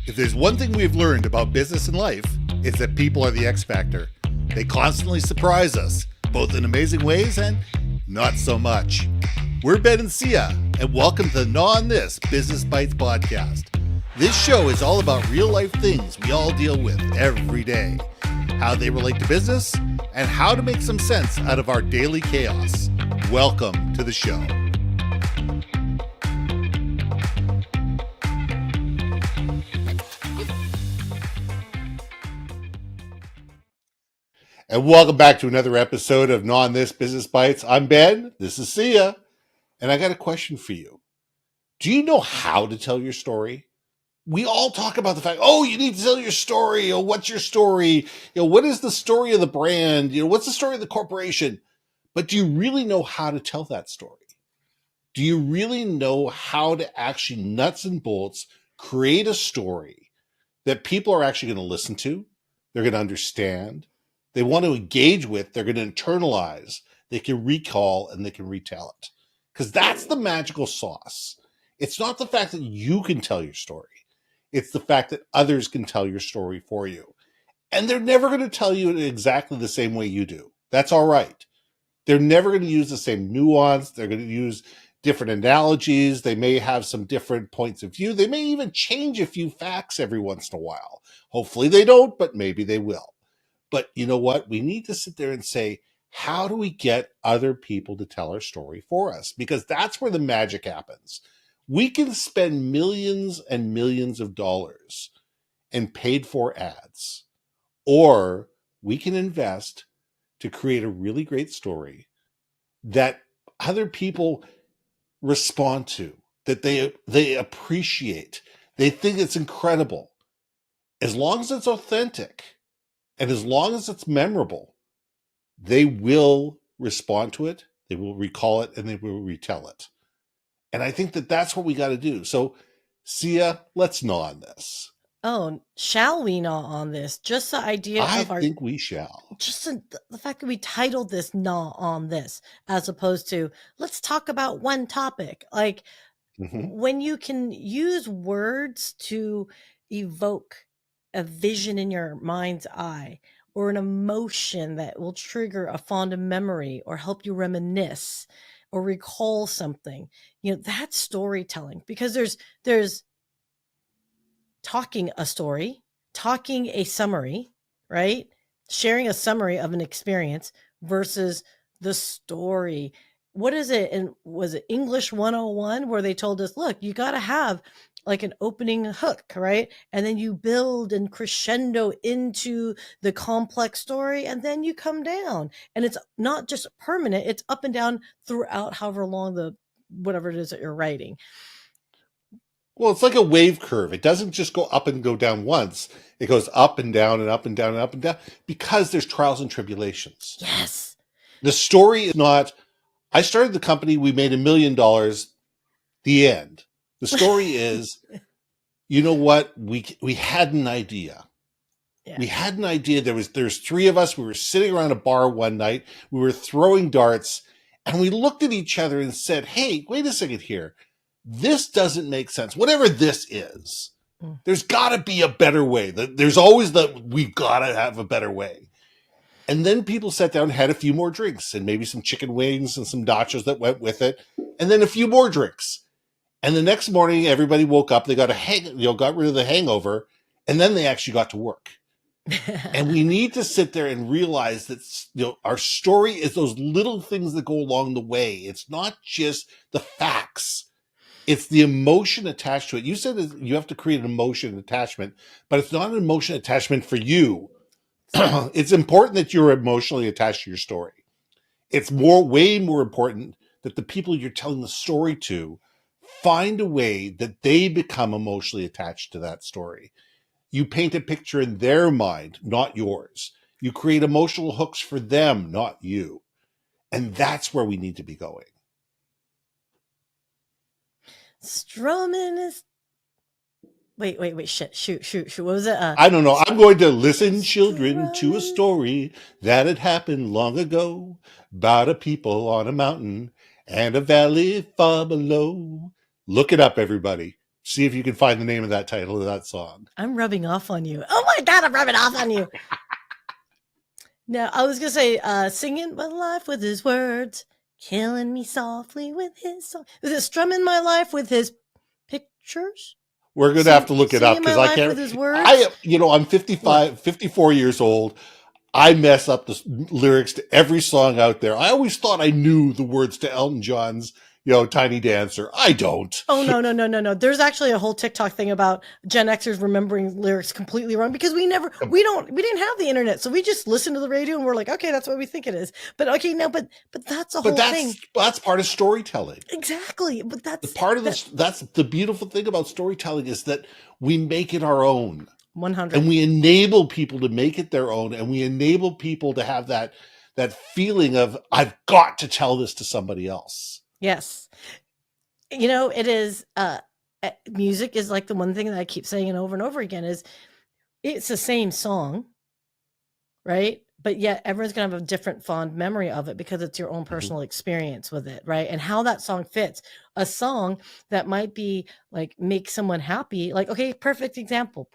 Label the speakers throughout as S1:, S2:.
S1: If there's one thing we've learned about business and life, it's that people are the X factor. They constantly surprise us, both in amazing ways and not so much. We're Ben and Syya, and welcome to the Gnaw on This Business Bites podcast. This show is all about real life things we all deal with every day, how they relate to business, and how to make some sense out of our daily chaos. Welcome to the show. And welcome back to another episode of Gnaw on This Business Bites. I'm Ben, this is Syya, and I got a question for you. Do you know how to tell your story? We all talk about the fact, you need to tell your story. What's your story? What is the story of the brand? What's the story of the corporation? But do you really know how to tell that story? Do you really know how to actually nuts and bolts create a story that people are actually going to listen to? They're going to understand. They want to engage with, they're going to internalize, they can recall, and they can retell it. Because that's the magical sauce. It's not the fact that you can tell your story. It's the fact that others can tell your story for you. And they're never going to tell you it exactly the same way you do. That's all right. They're never going to use the same nuance. They're going to use different analogies. They may have some different points of view. They may even change a few facts every once in a while. Hopefully they don't, but maybe they will. But you know what? We need to sit there and say, how do we get other people to tell our story for us? Because that's where the magic happens. We can spend millions and millions of dollars in paid for ads, or we can invest to create a really great story that other people respond to, that they appreciate. They think it's incredible. As long as it's authentic, and as long as it's memorable, they will respond to it, they will recall it, and they will retell it. And I think that that's what we got to do. So, Syya, let's gnaw on this.
S2: Oh, shall we gnaw on this? Just the idea of
S1: I think we shall.
S2: Just the fact that we titled this Gnaw on This, as opposed to let's talk about one topic. Like when you can use words to evoke a vision in your mind's eye or an emotion that will trigger a fond memory or help you reminisce or recall something, that's storytelling. Because there's talking a story, talking a summary, right? Sharing a summary of an experience versus the story. What is it? And was it English 101 where they told us, look, you got to have like an opening hook, right? And then you build and crescendo into the complex story, and then you come down. And it's not just permanent, it's up and down throughout however long whatever it is that you're writing.
S1: Well, it's like a wave curve. It doesn't just go up and go down once. It goes up and down and up and down and up and down because there's trials and tribulations.
S2: Yes.
S1: The story is not, I started the company, we made $1 million, the end. The story is, you know what? We had an idea. Yeah. We had an idea. There's three of us. We were sitting around a bar one night. We were throwing darts, and we looked at each other and said, hey, wait a second here. This doesn't make sense. Whatever this is, there's got to be a better way. There's always we've got to have a better way. And then people sat down and had a few more drinks and maybe some chicken wings and some nachos that went with it. And then a few more drinks. And the next morning, everybody woke up. They got got rid of the hangover. And then they actually got to work. And we need to sit there and realize that our story is those little things that go along the way. It's not just the facts. It's the emotion attached to it. You said you have to create an emotion attachment, but it's not an emotion attachment for you. It's important that you're emotionally attached to your story. It's way more important that the people you're telling the story to find a way that they become emotionally attached to that story. You paint a picture in their mind, not yours. You create emotional hooks for them, not you. And that's where we need to be going.
S2: Strumming is... Wait, shoot. What was it?
S1: I don't know. I'm going to listen, children, to a story that had happened long ago about a people on a mountain and a valley far below. Look it up, everybody. See if you can find the name of that title of that song.
S2: I'm rubbing off on you. Oh my God, I'm rubbing off on you. Now, I was going to say, singing my life with his words, killing me softly with his song. Is it strumming my life with his pictures?
S1: We're going to have to look it up
S2: Singing my
S1: because I
S2: life
S1: can't.
S2: with his words?
S1: I'm 55, 54 years old. I mess up the lyrics to every song out there. I always thought I knew the words to Elton John's, Tiny Dancer. I don't.
S2: Oh, no. There's actually a whole TikTok thing about Gen Xers remembering lyrics completely wrong because we didn't have the internet. So we just listened to the radio and we're like, okay, that's what we think it is. But okay, no, but that's a whole thing.
S1: That's part of storytelling.
S2: Exactly. But that's
S1: that's the beautiful thing about storytelling is that we make it our own.
S2: 100.
S1: And we enable people to make it their own, and we enable people to have that feeling of, I've got to tell this to somebody else.
S2: Yes. It is, music is like the one thing that I keep saying over and over again is it's the same song, right? But yet everyone's going to have a different fond memory of it because it's your own personal experience with it, right? And how that song fits. A song that might be like make someone happy. Like, okay, perfect example.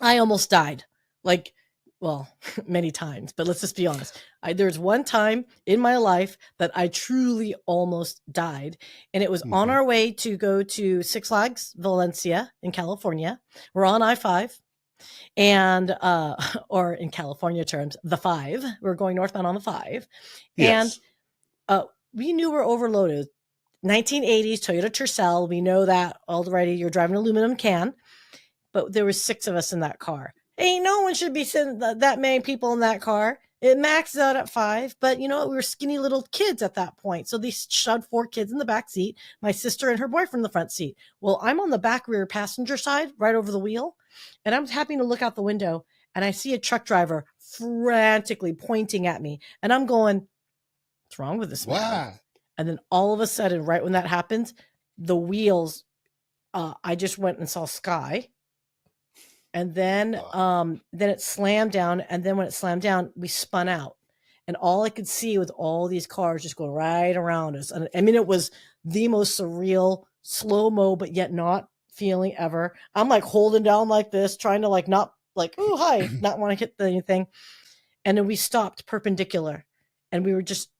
S2: I almost died. Like, well, many times, but let's just be honest. There's one time in my life that I truly almost died. And it was on our way to go to Six Flags Valencia in California. We're on I-5. And or in California terms, the 5. We're going northbound on the 5. Yes. And we knew we're overloaded. 1980s Toyota Tercel. We know that already. You're driving an aluminum can. But there was 6 of us in that car. Ain't no one should be sitting that many people in that car. It maxes out at 5, but we were skinny little kids at that point. So they shoved 4 kids in the back seat, my sister and her boyfriend in the front seat. Well, I'm on the back rear passenger side, right over the wheel, and I'm happy to look out the window, and I see a truck driver frantically pointing at me, and I'm going, what's wrong with this man? Wow. And then all of a sudden, right when that happens, the wheels, I just went and saw sky. And then it slammed down. And then when it slammed down, we spun out. And all I could see was all these cars just going right around us. And I mean, it was the most surreal, slow-mo, but yet not feeling ever. I'm like holding down like this, trying to like not like, oh, hi, not want to hit anything. And then we stopped perpendicular. And we were just,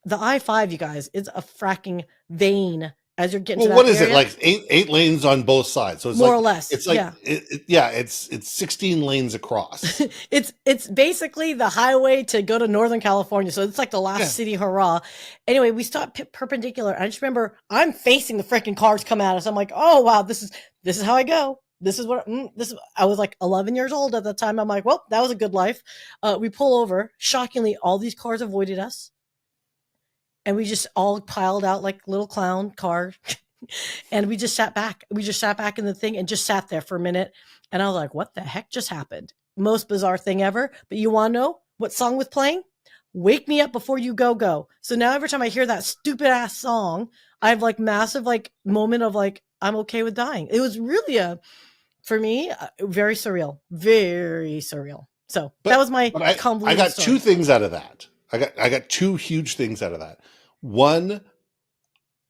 S2: the I-5, you guys, is a fracking vein. As you're getting to that
S1: what is
S2: area.
S1: it like? Eight lanes on both sides, so it's
S2: more
S1: like,
S2: or less.
S1: It's like it's 16 lanes across.
S2: it's basically the highway to go to Northern California, so it's like the last city hurrah. Anyway, we stopped perpendicular. I just remember I'm facing the freaking cars come at us. I'm like, oh wow, this is how I go. This is what I was like 11 years old at the time. I'm like, well, that was a good life. We pull over. Shockingly, all these cars avoided us. And we just all piled out like little clown car. And we just sat back. We just sat back in the thing and just sat there for a minute. And I was like, what the heck just happened? Most bizarre thing ever. But you want to know what song was playing? Wake Me Up Before You Go Go. So now every time I hear that stupid ass song, I have like massive like moment of like, I'm okay with dying. It was really for me, very surreal. Very surreal. So that was my convoluted
S1: I got
S2: story.
S1: 2 things out of that. I got 2 huge things out of that. One,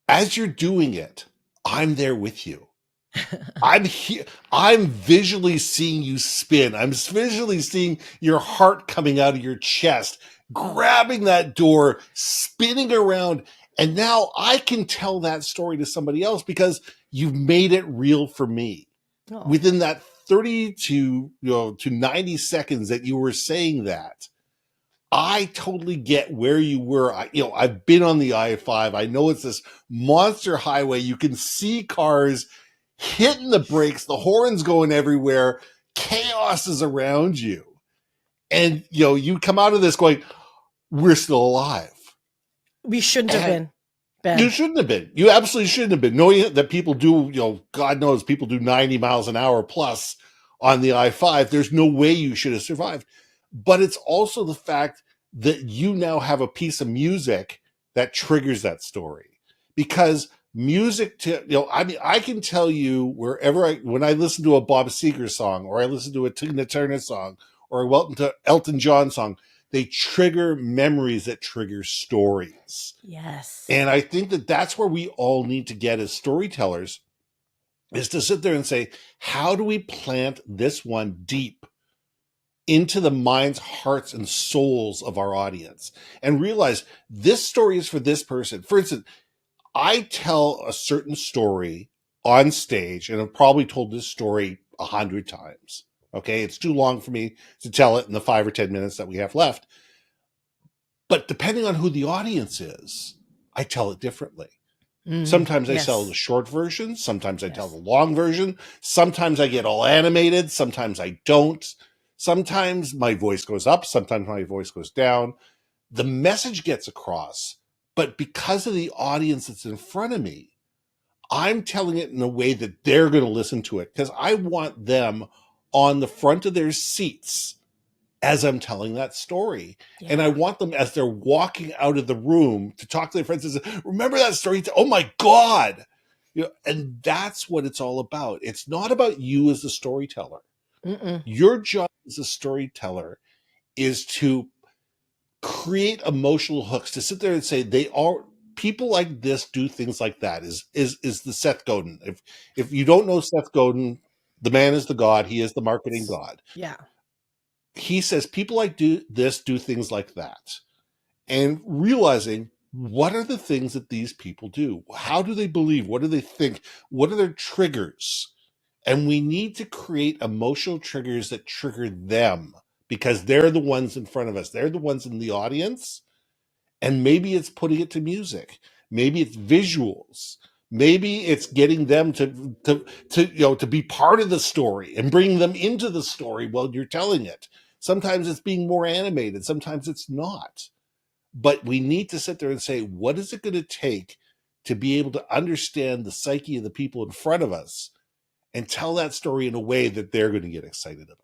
S1: as you're doing it, I'm there with you. I'm here. I'm visually seeing you spin. I'm visually seeing your heart coming out of your chest, grabbing that door, spinning around. And now I can tell that story to somebody else because you've made it real for me. Oh. Within that 30 to 90 seconds that you were saying that, I totally get where you were. I've been on the I-5. I know it's this monster highway. You can see cars hitting the brakes, the horns going everywhere. Chaos is around you. And, you come out of this going, we're still alive.
S2: We shouldn't have been. Ben.
S1: You shouldn't have been. You absolutely shouldn't have been. Knowing that people do, God knows people do 90 miles an hour plus on the I-5. There's no way you should have survived. But it's also the fact that you now have a piece of music that triggers that story. Because music, I can tell you when I listen to a Bob Seger song, or I listen to a Tina Turner song, or a Elton John song, they trigger memories that trigger stories.
S2: Yes.
S1: And I think that that's where we all need to get as storytellers, is to sit there and say, how do we plant this one deep into the minds, hearts, and souls of our audience, and realize this story is for this person. For instance, I tell a certain story on stage, and I've probably told this story 100 times. Okay, it's too long for me to tell it in the 5 or 10 minutes that we have left. But depending on who the audience is, I tell it differently. Sometimes I tell the short version. Sometimes I tell the long version. Sometimes I get all animated. Sometimes I don't. Sometimes my voice goes up. Sometimes my voice goes down. The message gets across. But because of the audience that's in front of me, I'm telling it in a way that they're going to listen to it, because I want them on the front of their seats as I'm telling that story. Yeah. And I want them, as they're walking out of the room, to talk to their friends and say, remember that story? Oh my God. And that's what it's all about. It's not about you as a storyteller. Your job as a storyteller is to create emotional hooks, to sit there and say, they are people like this, do things like that, is the Seth Godin. If you don't know Seth Godin, the man is the God. He is the marketing God.
S2: Yeah.
S1: He says people like do things like that, and realizing what are the things that these people do? How do they believe? What do they think? What are their triggers? And we need to create emotional triggers that trigger them, because they're the ones in front of us. They're the ones in the audience. And maybe it's putting it to music. Maybe it's visuals. Maybe it's getting them to be part of the story and bringing them into the story while you're telling it. Sometimes it's being more animated. Sometimes it's not. But we need to sit there and say, what is it going to take to be able to understand the psyche of the people in front of us and tell that story in a way that they're going to get excited about?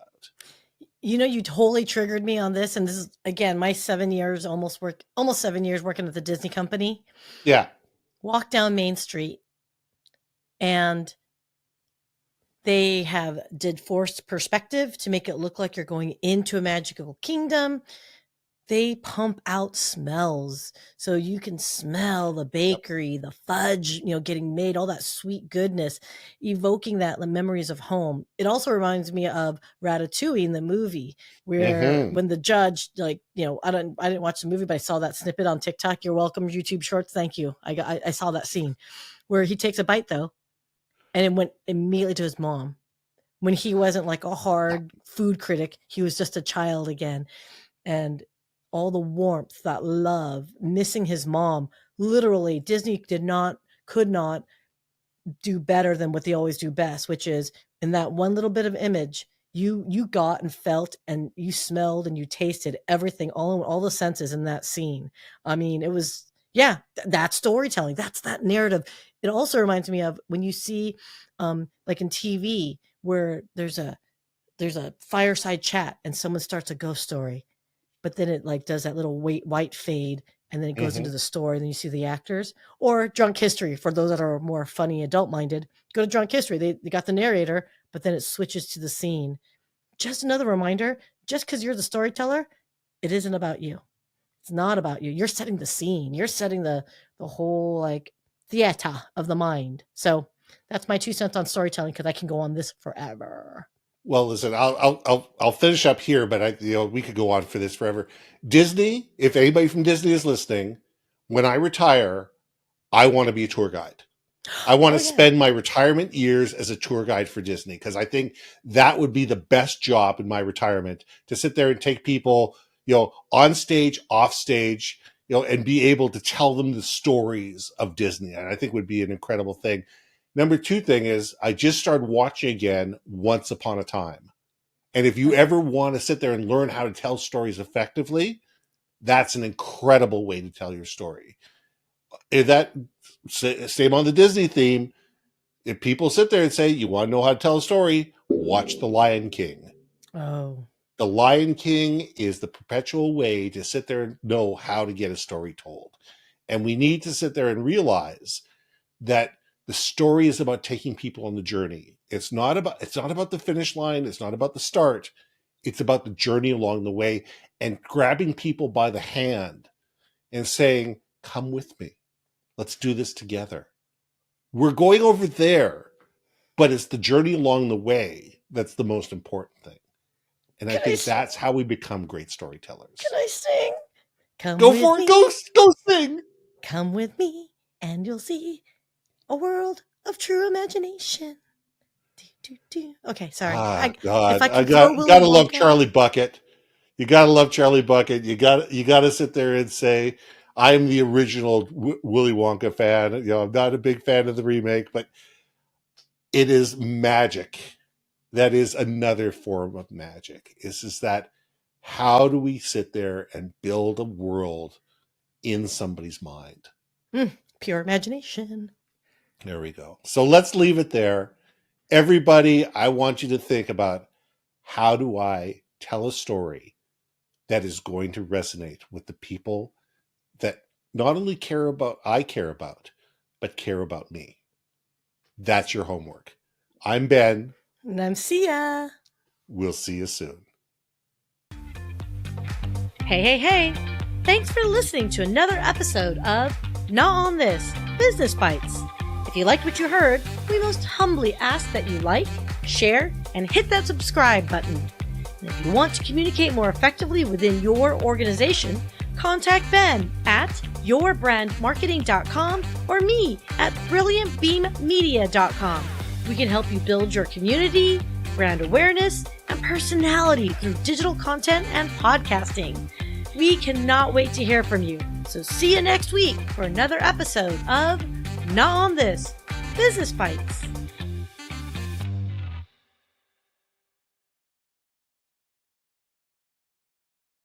S2: You totally triggered me on this. And this is, again, my 7 years, almost 7 years working at the Disney company.
S1: Yeah.
S2: Walk down Main Street and they did forced perspective to make it look like you're going into a magical kingdom. They pump out smells so you can smell the bakery, the fudge, getting made, all that sweet goodness, evoking that memories of home. It also reminds me of Ratatouille in the movie, where when the judge, I didn't watch the movie, but I saw that snippet on TikTok. You're welcome, YouTube Shorts. Thank you. I saw that scene where he takes a bite though, and it went immediately to his mom. When he wasn't like a hard food critic, he was just a child again. And all the warmth, that love, missing his mom. Literally, Disney could not do better than what they always do best, which is in that one little bit of image, you got and felt and you smelled and you tasted everything, all the senses in that scene. I mean, it was, that's storytelling. That's that narrative. It also reminds me of when you see, like in TV, where there's a fireside chat and someone starts a ghost story, but then it like does that little white fade, and then it goes into the story, and then you see the actors. Or Drunk History, for those that are more funny, adult-minded. Go to Drunk History. They got the narrator, but then it switches to the scene. Just another reminder, just because you're the storyteller, it isn't about you. It's not about you. You're setting the scene. You're setting the whole like theater of the mind. So that's my 2 cents on storytelling, because I can go on this forever.
S1: Well, listen, I'll finish up here, but we could go on for this forever. Disney, if anybody from Disney is listening, when I retire, I want to be a tour guide. I want to spend my retirement years as a tour guide for Disney, because I think that would be the best job in my retirement, to sit there and take people, on stage, off stage, and be able to tell them the stories of Disney. And I think would be an incredible thing. Number 2 thing is, I just started watching again Once Upon a Time. And if you ever want to sit there and learn how to tell stories effectively, that's an incredible way to tell your story. If that, same on the Disney theme, if people sit there and say, you want to know how to tell a story, watch The Lion King.
S2: Oh.
S1: The Lion King is the perpetual way to sit there and know how to get a story told. And we need to sit there and realize that the story is about taking people on the journey. It's not about the finish line. It's not about the start. It's about the journey along the way. and grabbing people by the hand and saying, come with me. Let's do this together. We're going over there, but it's the journey along the way that's the most important thing. And I think that's how we become great storytellers.
S2: Can I sing?
S1: Go for it. Go sing.
S2: Come with me and you'll see a world of true imagination. Okay, sorry.
S1: God, I gotta love Charlie Bucket. You gotta love Charlie Bucket. You gotta sit there and say, I'm the original Willy Wonka fan. I'm not a big fan of the remake, but it is magic. That is another form of magic. Is that how do we sit there and build a world in somebody's mind?
S2: Pure imagination.
S1: There we go. So let's leave it there. Everybody, I want you to think about, how do I tell a story that is going to resonate with the people that not only I care about, but care about me. That's your homework. I'm Ben.
S2: And I'm Syya.
S1: We'll see you soon.
S2: Hey. Thanks for listening to another episode of Not on This, Business Bites. If you liked what you heard, we most humbly ask that you like, share, and hit that subscribe button. And if you want to communicate more effectively within your organization, contact Ben at yourbrandmarketing.com or me at brilliantbeammedia.com. We can help you build your community, brand awareness, and personality through digital content and podcasting. We cannot wait to hear from you. So see you next week for another episode of Not on This, Business Bites.